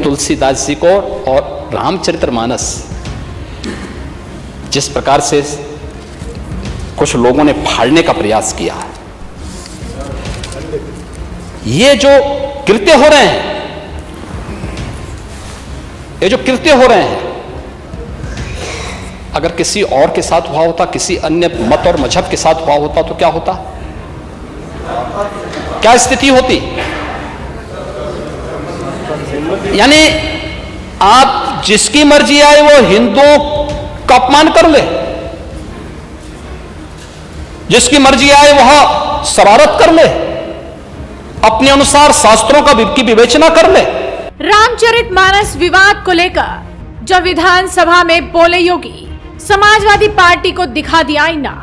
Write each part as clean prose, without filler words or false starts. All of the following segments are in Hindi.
तुलसीदास जी को और रामचरितमानस जिस प्रकार से कुछ लोगों ने फाड़ने का प्रयास किया, ये जो कृत्य हो रहे हैं, ये जो कृत्य हो रहे हैं, अगर किसी और के साथ हुआ होता, किसी अन्य मत और मजहब के साथ हुआ होता तो क्या होता, क्या स्थिति होती? यानी आप जिसकी मर्जी आए वो हिंदुओं का अपमान कर ले, जिसकी मर्जी आए वह शरारत कर ले, अपने अनुसार शास्त्रों की विवेचना कर ले। रामचरितमानस विवाद को लेकर जब विधानसभा में बोले योगी, समाजवादी पार्टी को दिखा दिया आईना।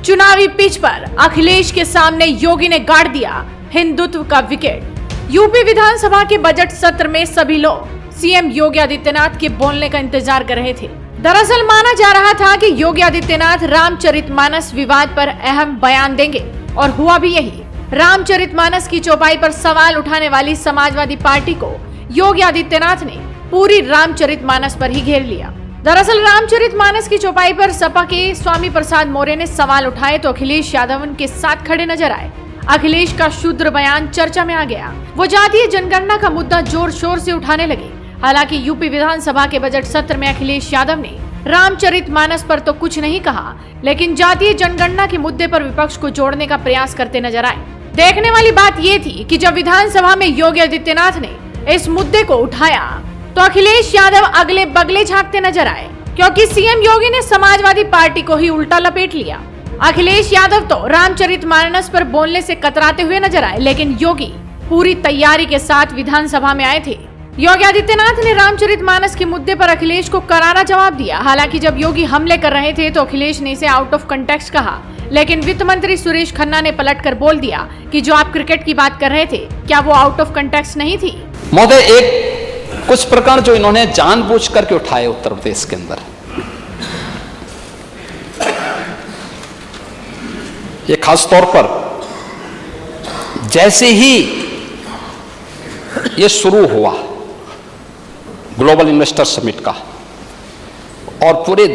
चुनावी पिच पर अखिलेश के सामने योगी ने गाड़ दिया हिंदुत्व का विकेट। यूपी विधानसभा के बजट सत्र में सभी लोग सीएम योगी आदित्यनाथ के बोलने का इंतजार कर रहे थे। दरअसल माना जा रहा था कि योगी आदित्यनाथ रामचरितमानस विवाद पर अहम बयान देंगे, और हुआ भी यही। रामचरितमानस की चौपाई पर सवाल उठाने वाली समाजवादी पार्टी को योगी आदित्यनाथ ने पूरी रामचरितमानस पर ही घेर लिया। दरअसल रामचरितमानस की चौपाई पर सपा के स्वामी प्रसाद मौर्य ने सवाल उठाए तो अखिलेश यादव उनके साथ खड़े नजर आए। अखिलेश का शूद्र बयान चर्चा में आ गया। वो जातीय जनगणना का मुद्दा जोर शोर से उठाने लगे। हालांकि यूपी विधानसभा के बजट सत्र में अखिलेश यादव ने रामचरितमानस पर तो कुछ नहीं कहा, लेकिन जातीय जनगणना के मुद्दे पर विपक्ष को जोड़ने का प्रयास करते नजर आए। देखने वाली बात ये थी कि जब विधानसभा में योगी आदित्यनाथ ने इस मुद्दे को उठाया तो अखिलेश यादव अगले बगले झांकते नजर आए, क्योंकि सीएम योगी ने समाजवादी पार्टी को ही उल्टा लपेट लिया। अखिलेश यादव तो रामचरितमानस पर बोलने से कतराते हुए नजर आए, लेकिन योगी पूरी तैयारी के साथ विधानसभा में आए थे। योगी आदित्यनाथ ने रामचरितमानस के मुद्दे पर अखिलेश को करारा जवाब दिया। हालांकि जब योगी हमले कर रहे थे तो अखिलेश ने इसे आउट ऑफ कंटेक्स्ट कहा, लेकिन वित्त मंत्री सुरेश खन्ना ने पलटकर बोल दिया कि जो आप क्रिकेट की बात कर रहे थे, क्या वो आउट ऑफ कंटेक्स्ट नहीं थी? महोदय, एक कुछ प्रकरण जो इन्होंने जानबूझ करके उठाए उत्तर प्रदेश के अंदर, ये खास तौर पर जैसे ही ये शुरू हुआ ग्लोबल इन्वेस्टर समिट का, और पूरे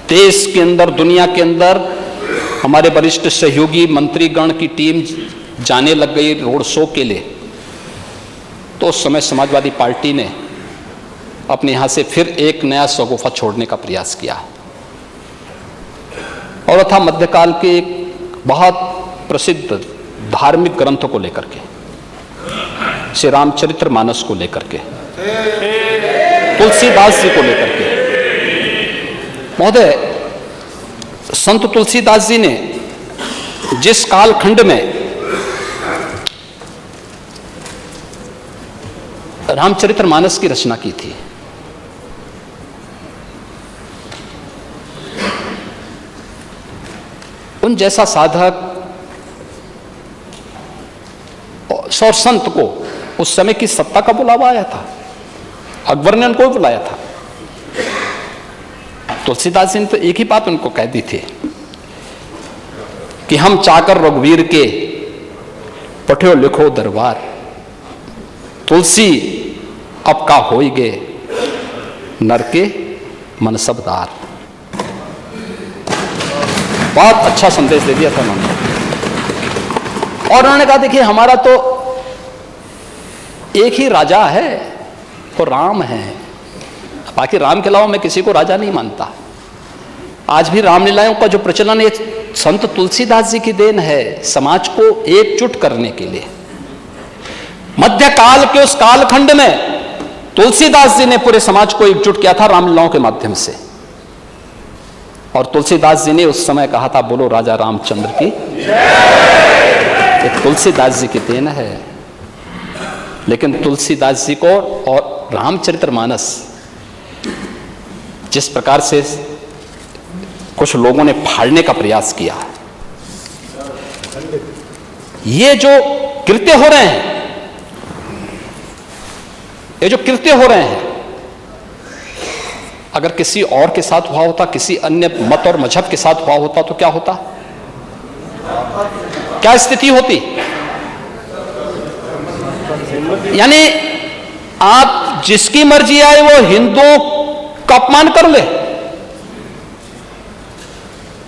देश के अंदर, दुनिया के अंदर हमारे वरिष्ठ सहयोगी मंत्रीगण की टीम जाने लग गई रोड शो के लिए, तो उस समय समाजवादी पार्टी ने अपने यहां से फिर एक नया शगुफा छोड़ने का प्रयास किया, और था मध्यकाल के एक बहुत प्रसिद्ध धार्मिक ग्रंथ को लेकर के, श्री रामचरितमानस को लेकर के, तुलसीदास जी को लेकर के। महोदय, संत तुलसीदास जी ने जिस कालखंड में रामचरितमानस की रचना की थी, उन जैसा साधक और संत को उस समय की सत्ता का बुलावा आया था। अकबर ने उनको बुलाया था। तुलसीदास जी ने तो एक ही बात उनको कह दी थी कि हम चाकर रघुवीर के पठ्यो लिखो दरबार, तुलसी अब का होई गे नर के मनसबदार। बहुत अच्छा संदेश दे दिया था उन्होंने। और उन्होंने कहा देखिए, हमारा तो एक ही राजा है, वो राम है, बाकी राम के अलावा मैं किसी को राजा नहीं मानता। आज भी रामलीलाओं का जो प्रचलन है संत तुलसीदास जी की देन है, समाज को एकजुट करने के लिए। मध्यकाल के उस कालखंड में तुलसीदास जी ने पूरे समाज को एकजुट किया था रामलीलाओं के माध्यम से, और तुलसीदास जी ने उस समय कहा था, बोलो राजा रामचंद्र की। एक तुलसीदास जी की देन है। लेकिन तुलसीदास जी को और रामचरितमानस जिस प्रकार से कुछ लोगों ने फाड़ने का प्रयास किया, ये जो कृत्य हो रहे हैं, ये जो कृत्य हो रहे हैं, अगर किसी और के साथ हुआ होता, किसी अन्य मत और मजहब के साथ हुआ होता तो क्या होता, क्या स्थिति होती? यानी आप जिसकी मर्जी आए वो हिंदुओं का अपमान कर ले,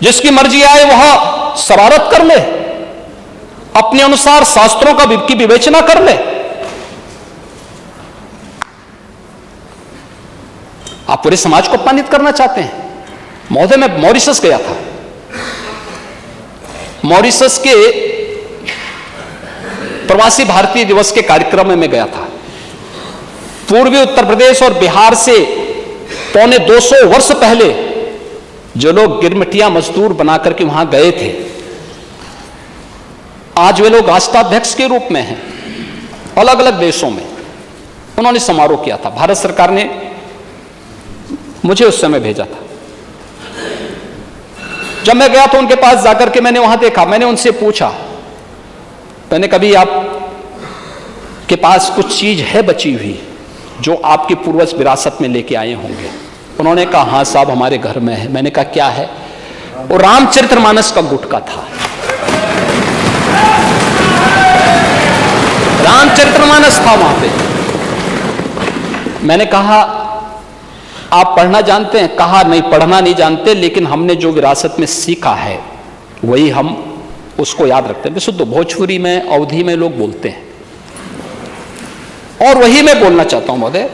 जिसकी मर्जी आए वह शरारत कर ले, अपने अनुसार शास्त्रों की विवेचना कर ले। आप पूरे समाज को अपमानित करना चाहते हैं। महोदय, मैं मॉरिशस गया था। मॉरिशस के प्रवासी भारतीय दिवस के कार्यक्रम में मैं गया था। पूर्वी उत्तर प्रदेश और बिहार से पौने 200 वर्ष पहले जो लोग गिरमिटिया मजदूर बनाकर के वहां गए थे, आज वे लोग राष्ट्राध्यक्ष के रूप में हैं अलग अलग देशों में। उन्होंने समारोह किया था। भारत सरकार ने मुझे उस समय भेजा था। जब मैं गया तो उनके पास जाकर के मैंने वहां देखा, मैंने उनसे पूछा, मैंने कभी आप के पास कुछ चीज है बची हुई जो आपके पूर्वज विरासत में लेके आए होंगे? उन्होंने कहा, हाँ साहब, हमारे घर में है। मैंने कहा, क्या है? वो रामचरितमानस का गुटका था। रामचरितमानस था वहां पे। मैंने कहा, आप पढ़ना जानते हैं? कहा, नहीं, पढ़ना नहीं जानते, लेकिन हमने जो विरासत में सीखा है वही हम उसको याद रखते हैं। शुद्ध भोजपुरी में, अवधी में लोग बोलते हैं और वही मैं बोलना चाहता हूं। महोदय,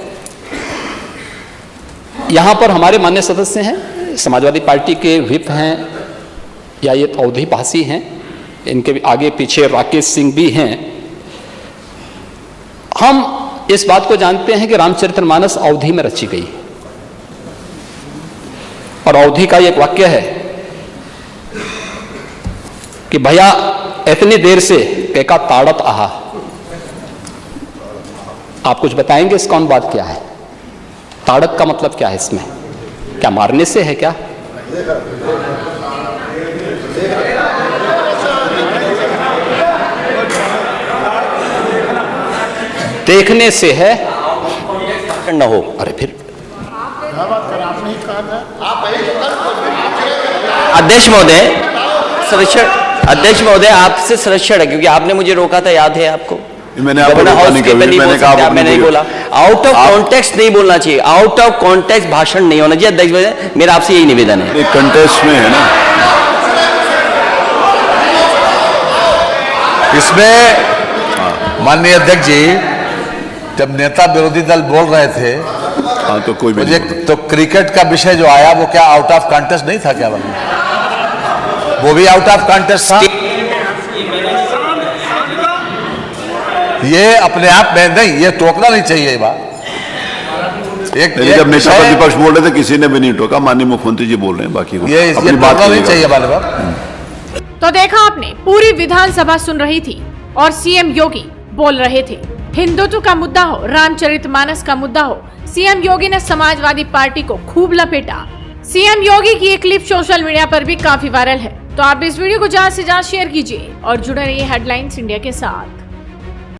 यहां पर हमारे माननीय सदस्य हैं, समाजवादी पार्टी के व्हिप हैं या ये अवधी भाषी हैं, इनके आगे पीछे राकेश सिंह भी हैं। हम इस बात को जानते हैं कि रामचरितमानस अवधी में रची गई और अवधी का एक वाक्य है कि भैया इतनी देर से कैका ताड़त आहा। आप कुछ बताएंगे इसका अनुवाद क्या है? ताड़त का मतलब क्या है इसमें? क्या मारने से है क्या? देखने से है न हो। अरे फिर अध्यक्ष महोदय, संरक्षण, अध्यक्ष महोदय आपसे संरक्षण है क्योंकि आपने मुझे रोका था, याद है आपको? मैंने आपको मैंने नहीं बोला। आउट ऑफ कॉन्टेक्स्ट नहीं बोलना चाहिए, आउट ऑफ कॉन्टेक्स्ट भाषण नहीं होना चाहिए। अध्यक्ष महोदय, मेरा आपसे यही निवेदन है। एक कंटेस्ट में है ना, इसमें माननीय अध्यक्ष जी, जब नेता विरोधी दल बोल रहे थे, हाँ, तो कोई मुझे तो क्रिकेट का विषय जो आया वो क्या आउट ऑफ कॉन्टेस्ट नहीं था क्या? वो भी आउट ऑफ कॉन्टेस्ट था। ये अपने आप में नहीं, ये टोकना नहीं चाहिए ये बात। एक जब नेता प्रतिपक्ष बोल रहे थे किसी ने भी नहीं टोका, माननीय मुख्यमंत्री जी बोल रहे हैं, बाकी ये टोकना नहीं चाहिए वाले बात। तो देखा आपने, पूरी विधानसभा सुन रही थी और सीएम योगी बोल रहे थे। हिंदुत्व का मुद्दा हो, रामचरितमानस का मुद्दा हो, सीएम योगी ने समाजवादी पार्टी को खूब लपेटा। सीएम योगी की एक क्लिप सोशल मीडिया पर भी काफी वायरल है। तो आप इस वीडियो को ज्यादा से ज्यादा शेयर कीजिए और जुड़े रहिए हेडलाइंस इंडिया के साथ।